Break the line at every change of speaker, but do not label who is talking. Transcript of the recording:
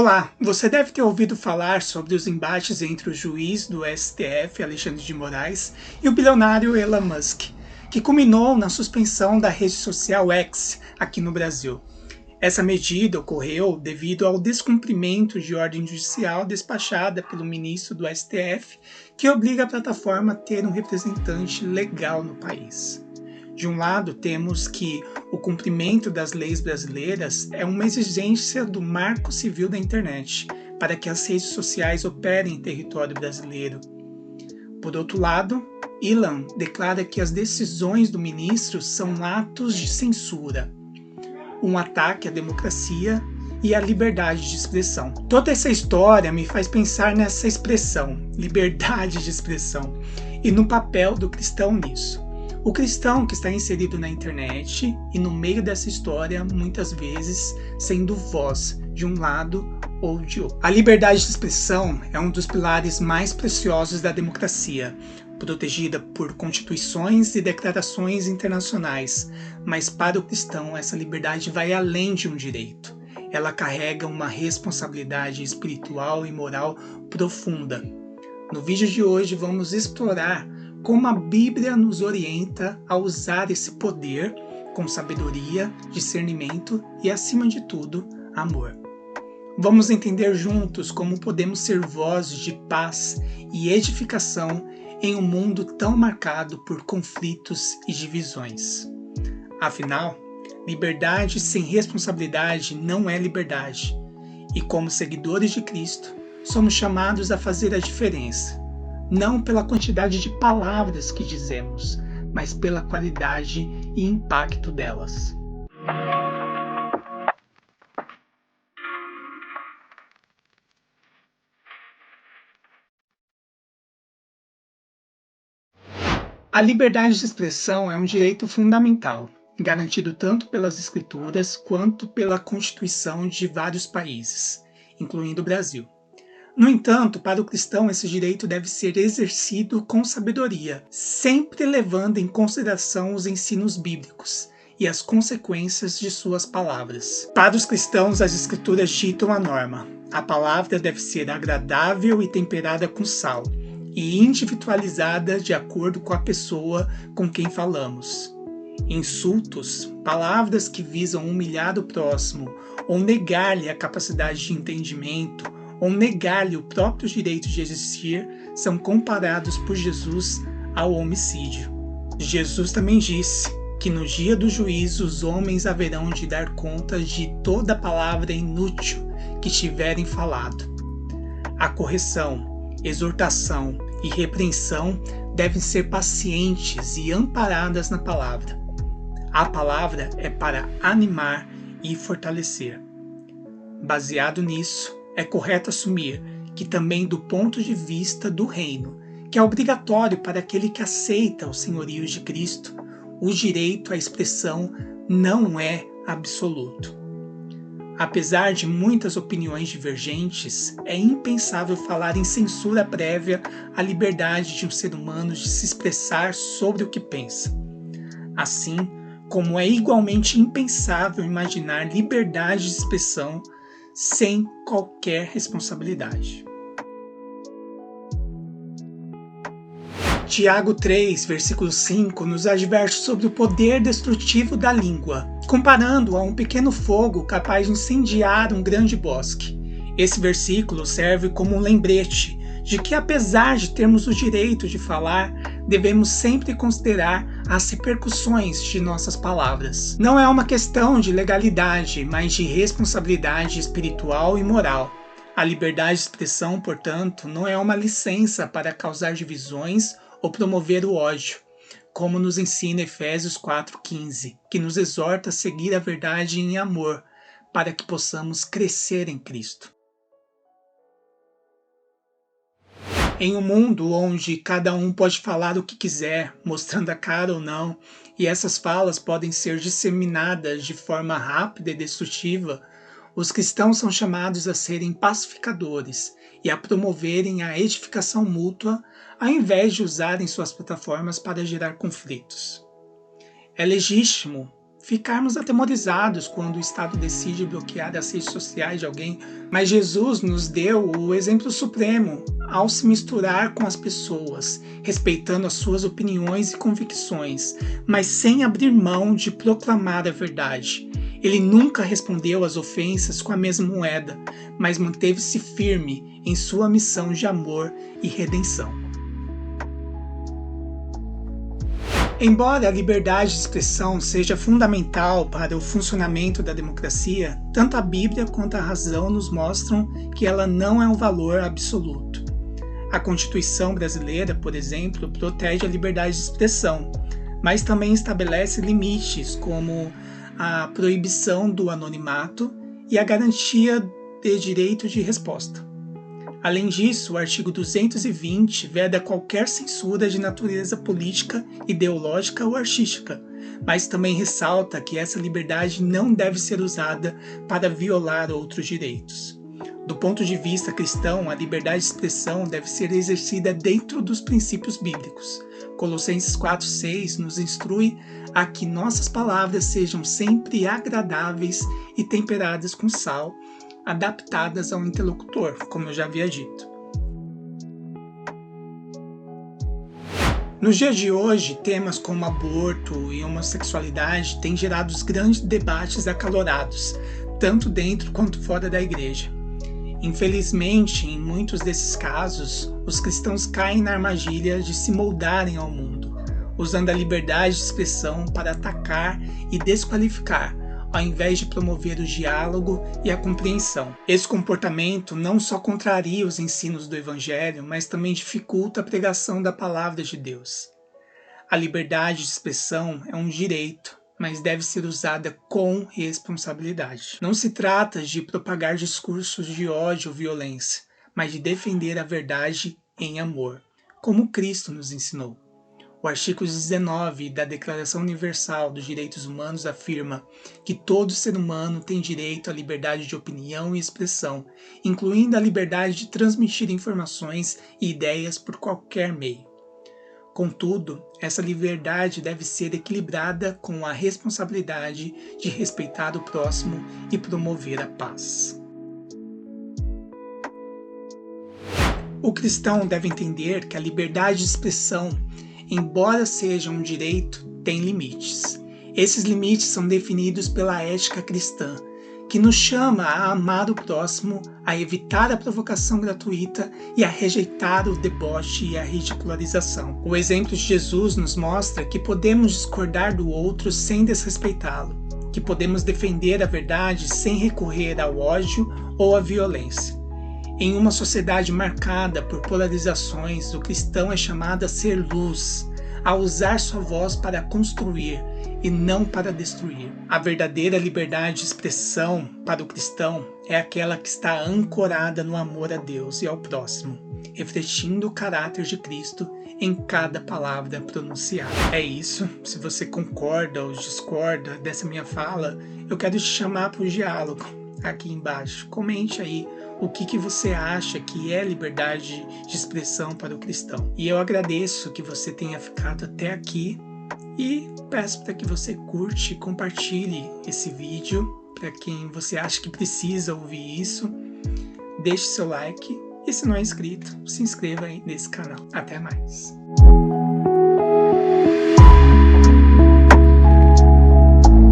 Olá, você deve ter ouvido falar sobre os embates entre o juiz do STF, Alexandre de Moraes, e o bilionário Elon Musk, que culminou na suspensão da rede social X aqui no Brasil. Essa medida ocorreu devido ao descumprimento de ordem judicial despachada pelo ministro do STF, que obriga a plataforma a ter um representante legal no país. De um lado, temos que o cumprimento das leis brasileiras é uma exigência do Marco Civil da Internet, para que as redes sociais operem em território brasileiro. Por outro lado, Elon declara que as decisões do ministro são atos de censura, um ataque à democracia e à liberdade de expressão. Toda essa história me faz pensar nessa expressão, liberdade de expressão, e no papel do cristão nisso. O cristão que está inserido na internet e no meio dessa história, muitas vezes sendo voz de um lado ou de outro. A liberdade de expressão é um dos pilares mais preciosos da democracia, protegida por constituições e declarações internacionais, mas para o cristão essa liberdade vai além de um direito. Ela carrega uma responsabilidade espiritual e moral profunda. No vídeo de hoje vamos explorar como a Bíblia nos orienta a usar esse poder com sabedoria, discernimento e, acima de tudo, amor. Vamos entender juntos como podemos ser vozes de paz e edificação em um mundo tão marcado por conflitos e divisões. Afinal, liberdade sem responsabilidade não é liberdade, e como seguidores de Cristo, somos chamados a fazer a diferença. Não pela quantidade de palavras que dizemos, mas pela qualidade e impacto delas. A liberdade de expressão é um direito fundamental, garantido tanto pelas Escrituras quanto pela Constituição de vários países, incluindo o Brasil. No entanto, para o cristão, esse direito deve ser exercido com sabedoria, sempre levando em consideração os ensinos bíblicos e as consequências de suas palavras. Para os cristãos, as Escrituras ditam a norma. A palavra deve ser agradável e temperada com sal, e individualizada de acordo com a pessoa com quem falamos. Insultos, palavras que visam humilhar o próximo ou negar-lhe a capacidade de entendimento, ou negar-lhe o próprio direito de existir, são comparados por Jesus ao homicídio. Jesus também disse que no dia do juízo os homens haverão de dar conta de toda palavra inútil que tiverem falado. A correção, exortação e repreensão devem ser pacientes e amparadas na palavra. A palavra é para animar e fortalecer. Baseado nisso, é correto assumir que também do ponto de vista do reino, que é obrigatório para aquele que aceita o senhorio de Cristo, o direito à expressão não é absoluto. Apesar de muitas opiniões divergentes, é impensável falar em censura prévia à liberdade de um ser humano de se expressar sobre o que pensa. Assim como é igualmente impensável imaginar liberdade de expressão sem qualquer responsabilidade. Tiago 3, versículo 5, nos adverte sobre o poder destrutivo da língua, comparando a um pequeno fogo capaz de incendiar um grande bosque. Esse versículo serve como um lembrete de que, apesar de termos o direito de falar, devemos sempre considerar as repercussões de nossas palavras. Não é uma questão de legalidade, mas de responsabilidade espiritual e moral. A liberdade de expressão, portanto, não é uma licença para causar divisões ou promover o ódio, como nos ensina Efésios 4,15, que nos exorta a seguir a verdade em amor, para que possamos crescer em Cristo. Em um mundo onde cada um pode falar o que quiser, mostrando a cara ou não, e essas falas podem ser disseminadas de forma rápida e destrutiva, os cristãos são chamados a serem pacificadores e a promoverem a edificação mútua, ao invés de usarem suas plataformas para gerar conflitos. É legítimo ficarmos atemorizados quando o Estado decide bloquear as redes sociais de alguém, mas Jesus nos deu o exemplo supremo ao se misturar com as pessoas, respeitando as suas opiniões e convicções, mas sem abrir mão de proclamar a verdade. Ele nunca respondeu às ofensas com a mesma moeda, mas manteve-se firme em sua missão de amor e redenção. Embora a liberdade de expressão seja fundamental para o funcionamento da democracia, tanto a Bíblia quanto a razão nos mostram que ela não é um valor absoluto. A Constituição brasileira, por exemplo, protege a liberdade de expressão, mas também estabelece limites como a proibição do anonimato e a garantia de direito de resposta. Além disso, o artigo 220 veda qualquer censura de natureza política, ideológica ou artística, mas também ressalta que essa liberdade não deve ser usada para violar outros direitos. Do ponto de vista cristão, a liberdade de expressão deve ser exercida dentro dos princípios bíblicos. Colossenses 4,6 nos instrui a que nossas palavras sejam sempre agradáveis e temperadas com sal, adaptadas ao interlocutor, como eu já havia dito. Nos dias de hoje, temas como aborto e homossexualidade têm gerado grandes debates acalorados, tanto dentro quanto fora da igreja. Infelizmente, em muitos desses casos, os cristãos caem na armadilha de se moldarem ao mundo, usando a liberdade de expressão para atacar e desqualificar, ao invés de promover o diálogo e a compreensão. Esse comportamento não só contraria os ensinos do Evangelho, mas também dificulta a pregação da palavra de Deus. A liberdade de expressão é um direito, mas deve ser usada com responsabilidade. Não se trata de propagar discursos de ódio ou violência, mas de defender a verdade em amor, como Cristo nos ensinou. O artigo 19 da Declaração Universal dos Direitos Humanos afirma que todo ser humano tem direito à liberdade de opinião e expressão, incluindo a liberdade de transmitir informações e ideias por qualquer meio. Contudo, essa liberdade deve ser equilibrada com a responsabilidade de respeitar o próximo e promover a paz. O cristão deve entender que a liberdade de expressão, embora seja um direito, tem limites. Esses limites são definidos pela ética cristã, que nos chama a amar o próximo, a evitar a provocação gratuita e a rejeitar o deboche e a ridicularização. O exemplo de Jesus nos mostra que podemos discordar do outro sem desrespeitá-lo, que podemos defender a verdade sem recorrer ao ódio ou à violência. Em uma sociedade marcada por polarizações, o cristão é chamado a ser luz, a usar sua voz para construir e não para destruir. A verdadeira liberdade de expressão para o cristão é aquela que está ancorada no amor a Deus e ao próximo, refletindo o caráter de Cristo em cada palavra pronunciada. É isso. Se você concorda ou discorda dessa minha fala, eu quero te chamar para o diálogo aqui embaixo. Comente aí o que você acha que é liberdade de expressão para o cristão. E eu agradeço que você tenha ficado até aqui e peço para que você curte e compartilhe esse vídeo para quem você acha que precisa ouvir isso. Deixe seu like e se não é inscrito, se inscreva aí nesse canal. Até mais!